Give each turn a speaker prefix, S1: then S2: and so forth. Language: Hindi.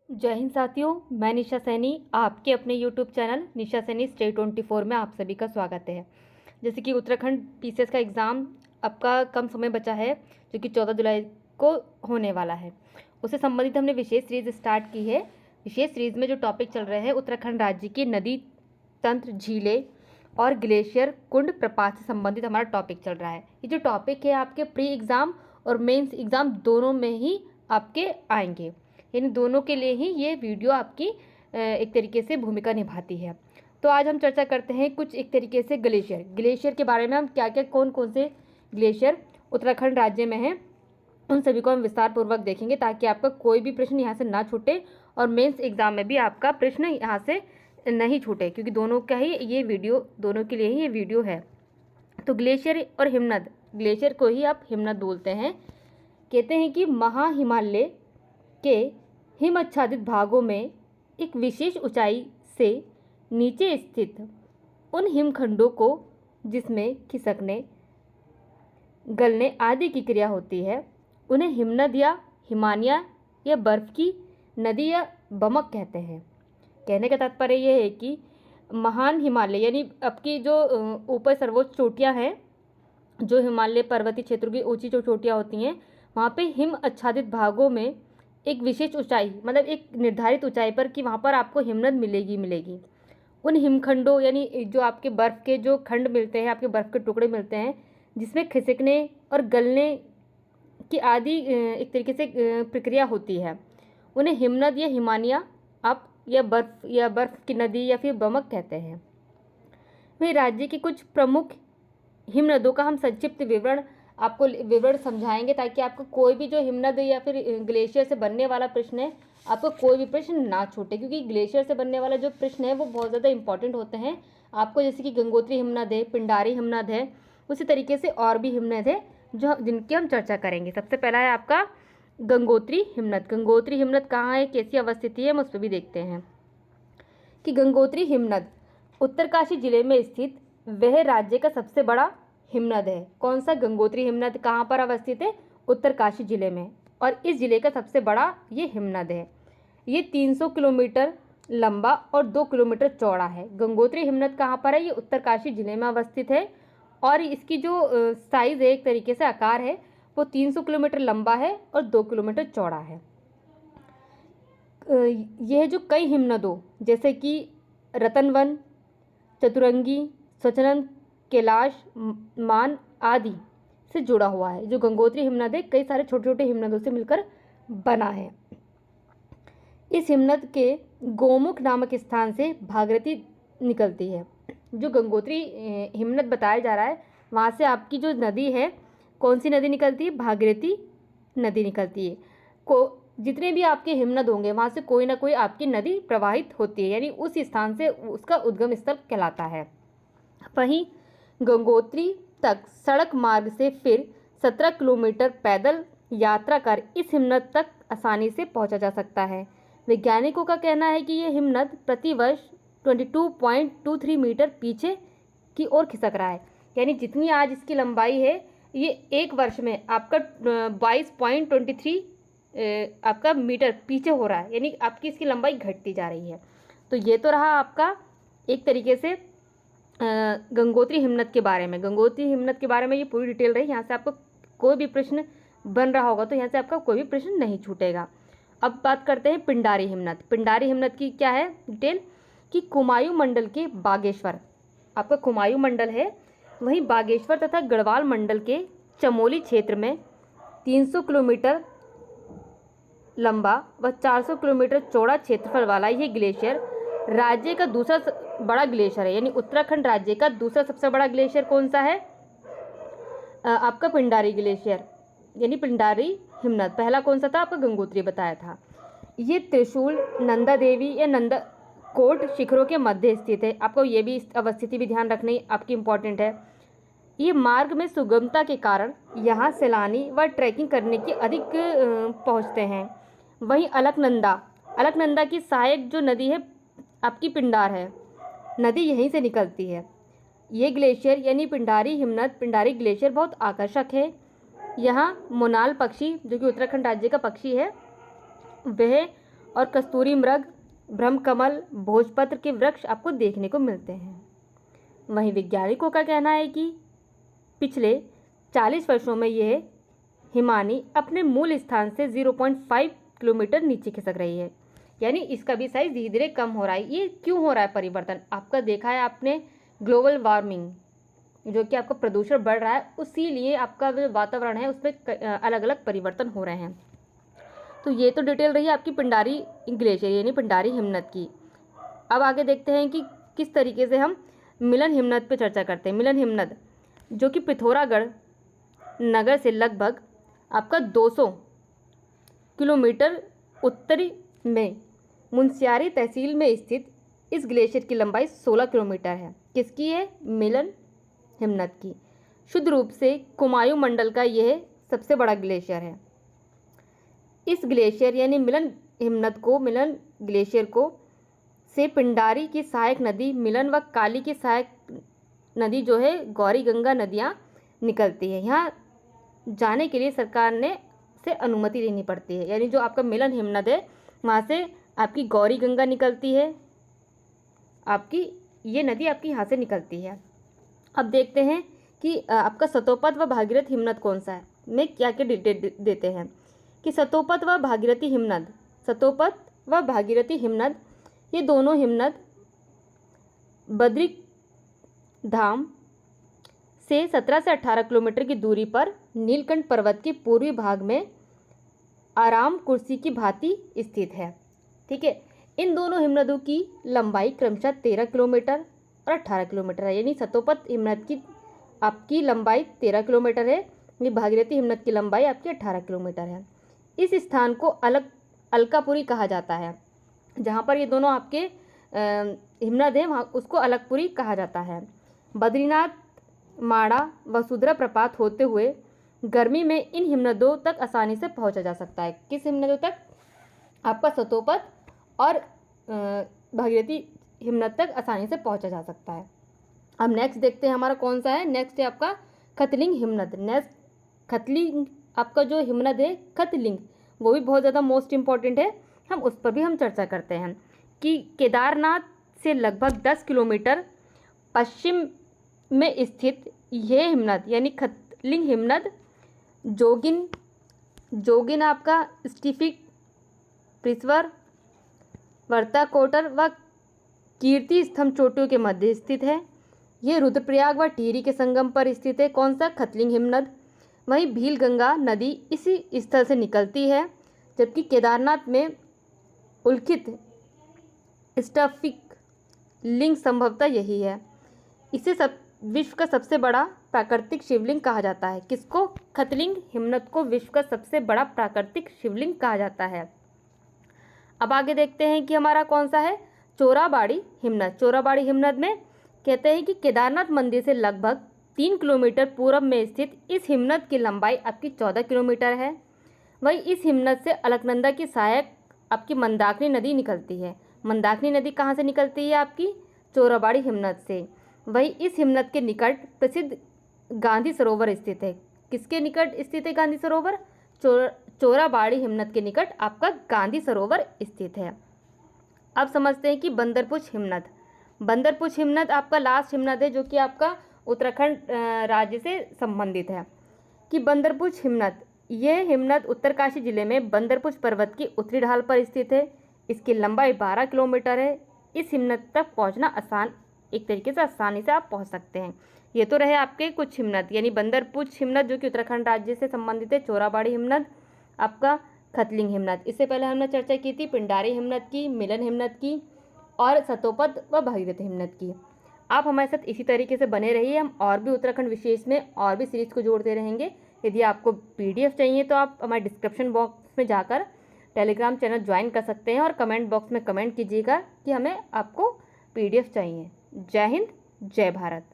S1: जय हिंद साथियों, मैं निशा सैनी आपके अपने YouTube चैनल निशा सैनी स्टे 24 में आप सभी का स्वागत है। जैसे कि उत्तराखंड पीसीएस का एग्ज़ाम आपका कम समय बचा है, जो कि 14 जुलाई को होने वाला है। उससे संबंधित हमने विशेष सीरीज़ स्टार्ट की है। विशेष सीरीज़ में जो टॉपिक चल रहे हैं, उत्तराखंड राज्य की नदी तंत्र, झीलें और ग्लेशियर कुंड प्रपात से संबंधित हमारा टॉपिक चल रहा है। ये जो टॉपिक है आपके प्री एग्ज़ाम और मेंस एग्ज़ाम दोनों में ही आपके आएंगे, यानी दोनों के लिए ही ये वीडियो आपकी एक तरीके से भूमिका निभाती है। तो आज हम चर्चा करते हैं कुछ एक तरीके से ग्लेशियर के बारे में। हम क्या क्या कौन कौन से ग्लेशियर उत्तराखंड राज्य में हैं, उन सभी को हम विस्तार पूर्वक देखेंगे, ताकि आपका कोई भी प्रश्न यहाँ से ना छूटे और मेंस एग्ज़ाम में भी आपका प्रश्न यहाँ से नहीं छूटे, क्योंकि दोनों का ही ये वीडियो, दोनों के लिए ही ये वीडियो है। तो ग्लेशियर और हिमनद, ग्लेशियर को ही आप हिमनद बोलते हैं। कहते हैं कि महा हिमालय के हिम आच्छादित भागों में एक विशेष ऊंचाई से नीचे स्थित उन हिमखंडों को, जिसमें खिसकने, गलने आदि की क्रिया होती है, उन्हें हिमनद या हिमानिया या बर्फ की नदी या बमक कहते हैं। कहने का तात्पर्य यह है कि महान हिमालय यानी आपकी जो ऊपर सर्वोच्च चोटियाँ हैं, जो हिमालय पर्वतीय क्षेत्रों की ऊंची जो चोटियाँ होती हैं, वहाँ पे हिम आच्छादित भागों में एक विशेष ऊंचाई, मतलब एक निर्धारित ऊंचाई पर, कि वहाँ पर आपको हिमनद मिलेगी। उन हिमखंडों यानी जो आपके बर्फ़ के जो खंड मिलते हैं, आपके बर्फ़ के टुकड़े मिलते हैं, जिसमें खिसकने और गलने की आदि एक तरीके से प्रक्रिया होती है, उन्हें हिमनद या हिमानिया आप या बर्फ़ की नदी या फिर बमक कहते हैं। वही राज्य की कुछ प्रमुख हिमनदों का हम संक्षिप्त विवरण समझाएंगे, ताकि आपको कोई भी जो हिमनद या फिर ग्लेशियर से बनने वाला प्रश्न है, आपको कोई भी प्रश्न ना छूटे, क्योंकि ग्लेशियर से बनने वाला जो प्रश्न है वो बहुत ज़्यादा इंपॉर्टेंट होते हैं आपको। जैसे कि गंगोत्री हिमनद है, पिंडारी हिमनद है, उसी तरीके से और भी हिमनद है जिनकी हम चर्चा करेंगे। सबसे पहला है आपका गंगोत्री हिमनद। गंगोत्री हिमनद कहाँ है, कैसी अवस्थिति है, हम उस पर भी देखते हैं कि गंगोत्री हिमनद उत्तरकाशी जिले में स्थित वह राज्य का सबसे बड़ा हिमनद है। कौन सा? गंगोत्री हिमनद कहाँ पर अवस्थित है? उत्तरकाशी जिले में, और इस जिले का सबसे बड़ा ये हिमनद है। ये 300 किलोमीटर लंबा और 2 किलोमीटर चौड़ा है। गंगोत्री हिमनद कहाँ पर है? ये उत्तरकाशी जिले में अवस्थित है, और इसकी जो साइज़ है, एक तरीके से आकार है, वो 300 किलोमीटर लंबा है और 2 किलोमीटर चौड़ा है। यह जो कई हिमनदों जैसे कि रतनवन, चतुरंगी, स्वच्छनंद, कैलाश मान आदि से जुड़ा हुआ है। जो गंगोत्री हिमनद है, कई सारे छोटे छोटे हिमनदों से मिलकर बना है। इस हिमनद के गोमुख नामक स्थान से भागीरथी निकलती है। जो गंगोत्री हिमनद बताया जा रहा है, वहाँ से आपकी जो नदी है, कौन सी नदी निकलती है? भागीरथी नदी निकलती है। जितने भी आपके हिमनद होंगे, वहाँ से कोई ना कोई आपकी नदी प्रवाहित होती है, यानी उस स्थान से उसका उद्गम स्थल कहलाता है। वहीं गंगोत्री तक सड़क मार्ग से फिर 17 किलोमीटर पैदल यात्रा कर इस हिमनद तक आसानी से पहुंचा जा सकता है। वैज्ञानिकों का कहना है कि यह हिमनद प्रतिवर्ष 22.23 मीटर पीछे की ओर खिसक रहा है, यानी जितनी आज इसकी लंबाई है, ये एक वर्ष में आपका 22.23 आपका मीटर पीछे हो रहा है, यानी आपकी इसकी लंबाई घटती जा रही है। तो ये तो रहा आपका एक तरीके से गंगोत्री हिमनद के बारे में। गंगोत्री हिमनद के बारे में ये पूरी डिटेल रही। यहाँ से आपको कोई भी प्रश्न बन रहा होगा तो यहाँ से आपका कोई भी प्रश्न नहीं छूटेगा। अब बात करते हैं पिंडारी हिमनद। पिंडारी हिमनद की क्या है डिटेल, कि कुमायूं मंडल के बागेश्वर, आपका कुमायूं मंडल है, वहीं बागेश्वर तथा गढ़वाल मंडल के चमोली क्षेत्र में 300 किलोमीटर लंबा व 400 किलोमीटर चौड़ा क्षेत्रफल वाला ये ग्लेशियर राज्य का दूसरा बड़ा ग्लेशियर है। यानी उत्तराखंड राज्य का दूसरा सबसे बड़ा ग्लेशियर कौन सा है? आपका पिंडारी ग्लेशियर, यानी पिंडारी हिमनद। पहला कौन सा था? आपका गंगोत्री बताया था। ये त्रिशूल, नंदा देवी या नंदा कोट शिखरों के मध्य स्थित है। आपको ये भी अवस्थिति भी ध्यान रखनी आपकी इम्पोर्टेंट है। ये मार्ग में सुगमता के कारण यहाँ सैलानी व ट्रैकिंग करने की अधिक पहुँचते हैं। वहीं अलकनंदा की सहायक जो नदी है आपकी पिंडार है, नदी यहीं से निकलती है। ये ग्लेशियर यानी पिंडारी ग्लेशियर बहुत आकर्षक है। यहाँ मोनाल पक्षी, जो कि उत्तराखंड राज्य का पक्षी है, वह और कस्तूरी मृग, ब्रह्मकमल, भोजपत्र के वृक्ष आपको देखने को मिलते हैं। वहीं वैज्ञानिकों का कहना है कि पिछले 40 वर्षों में यह हिमानी अपने मूल स्थान से 0.5 किलोमीटर नीचे खिसक रही है, यानी इसका भी साइज धीरे धीरे कम हो रहा है। ये क्यों हो रहा है परिवर्तन? आपका देखा है आपने ग्लोबल वार्मिंग, जो कि आपका प्रदूषण बढ़ रहा है, उसी लिए आपका जो वातावरण है उसमें अलग अलग परिवर्तन हो रहे हैं। तो ये तो डिटेल रही आपकी पिंडारी ग्लेशियर यानी पिंडारी हिमनद की। अब आगे देखते हैं कि किस तरीके से हम मिलन हिमनद पे चर्चा करते हैं। मिलन हिमनद जो कि पिथौरागढ़ नगर से लगभग आपका 200 किलोमीटर उत्तरी में मुनस्यारी तहसील में स्थित इस ग्लेशियर की लंबाई 16 किलोमीटर है। किसकी है? मिलन हिमनद की। शुद्ध रूप से कुमायूं मंडल का यह सबसे बड़ा ग्लेशियर है। इस ग्लेशियर यानी मिलन हिमनद को, मिलन ग्लेशियर को से पिंडारी की सहायक नदी मिलन व काली की सहायक नदी जो है गौरी गंगा नदियाँ निकलती है। यहाँ जाने के लिए सरकार ने से अनुमति लेनी पड़ती है, यानी जो आपका मिलन हिमनद है वहाँ से आपकी गौरी गंगा निकलती है, आपकी ये नदी आपकी यहाँ से निकलती है। अब देखते हैं कि आपका सतोपत व भागीरथ हिमनद कौन सा है, में क्या क्या डिटेल देते हैं कि सतोपत व भागीरथी हिमनद, सतोपत व भागीरथी हिमनद ये दोनों हिमनद बद्री धाम से 17 से 18 किलोमीटर की दूरी पर नीलकंठ पर्वत के पूर्वी भाग में आराम कुर्सी की भांति स्थित है। ठीक है, इन दोनों हिमनदों की लंबाई क्रमशः 13 किलोमीटर और 18 किलोमीटर है, यानी सतोपत हिमनद की आपकी लंबाई 13 किलोमीटर है, ये भागीरथी हिमनद की लंबाई आपकी 18 किलोमीटर है। इस स्थान को अलकापुरी कहा जाता है, जहाँ पर ये दोनों आपके हिमनद हैं वहाँ उसको अलकपुरी कहा जाता है। बद्रीनाथ, माड़ा, वसुंधरा प्रपात होते हुए गर्मी में इन हिमनदों तक आसानी से पहुँचा जा सकता है। किस हिमनदों तक? आपका सतोपत और भागीरथी हिमनद तक आसानी से पहुँचा जा सकता है। अब नेक्स्ट देखते हैं हमारा कौन सा है। नेक्स्ट है आपका खतलिंग हिमनद। नेक्स्ट खतलिंग आपका जो हिमनद है खतलिंग, वो भी बहुत ज़्यादा मोस्ट इम्पॉर्टेंट है, हम उस पर भी हम चर्चा करते हैं कि केदारनाथ से लगभग 10 किलोमीटर पश्चिम में स्थित यह हिमनद यानी खतलिंग हिमनद जोगिन आपका स्टिफिक, प्रिसवर, वर्ताकोटर व कीर्ति स्तंभ चोटियों के मध्य स्थित है। ये रुद्रप्रयाग व टिहरी के संगम पर स्थित है। कौन सा? खतलिंग हिमनद। वहीं भील गंगा नदी इसी स्थल से निकलती है, जबकि केदारनाथ में उल्लिखित स्टफिक लिंग संभवतः यही है। इसे विश्व का सबसे बड़ा प्राकृतिक शिवलिंग कहा जाता है। किसको? खतलिंग हिमनद को विश्व का सबसे बड़ा प्राकृतिक शिवलिंग कहा जाता है। अब आगे देखते हैं कि हमारा कौन सा है, चोराबाड़ी हिमनद। चोराबाड़ी हिमनद में कहते हैं कि केदारनाथ मंदिर से लगभग 3 किलोमीटर पूर्व में स्थित इस हिमनद की लंबाई आपकी 14 किलोमीटर है। वही इस हिमनद से अलकनंदा की सहायक आपकी मंदाकिनी नदी निकलती है। मंदाकिनी नदी कहाँ से निकलती है? आपकी चोराबाड़ी हिमनद से। वही इस हिमनद के निकट प्रसिद्ध गांधी सरोवर स्थित है। किसके निकट स्थित है गांधी सरोवर? चोराबाड़ी हिमनद के निकट आपका गांधी सरोवर स्थित है। अब समझते हैं कि बंदरपुछ हिमनद। बंदरपुछ हिमनद आपका लास्ट हिमनद है जो कि आपका उत्तराखंड राज्य से संबंधित है। कि बंदरपुछ हिमनद, यह हिमनद उत्तरकाशी जिले में बंदरपुछ पर्वत की उत्तरी ढाल पर स्थित है। इसकी लंबाई 12 किलोमीटर है। इस हिमनद तक पहुंचना आसान, एक तरीके से आसानी से आप पहुंच सकते हैं। ये तो रहे आपके कुछ हिमनद, यानी बंदरपुछ हिमनद जो कि उत्तराखंड राज्य से संबंधित है, चोराबाड़ी हिमनद, आपका खतलिंग हिमनद। इससे पहले हमने चर्चा की थी पिंडारी हिमनद की, मिलन हिमनद की और सतोपत व भागीरथी हिमनद की। आप हमारे साथ इसी तरीके से बने रहिए, हम और भी उत्तराखंड विशेष में और भी सीरीज़ को जोड़ते रहेंगे। यदि आपको PDF चाहिए तो आप हमारे डिस्क्रिप्शन बॉक्स में जाकर टेलीग्राम चैनल ज्वाइन कर सकते हैं और कमेंट बॉक्स में कमेंट कीजिएगा कि हमें आपको PDF चाहिए। जय हिंद, जय भारत।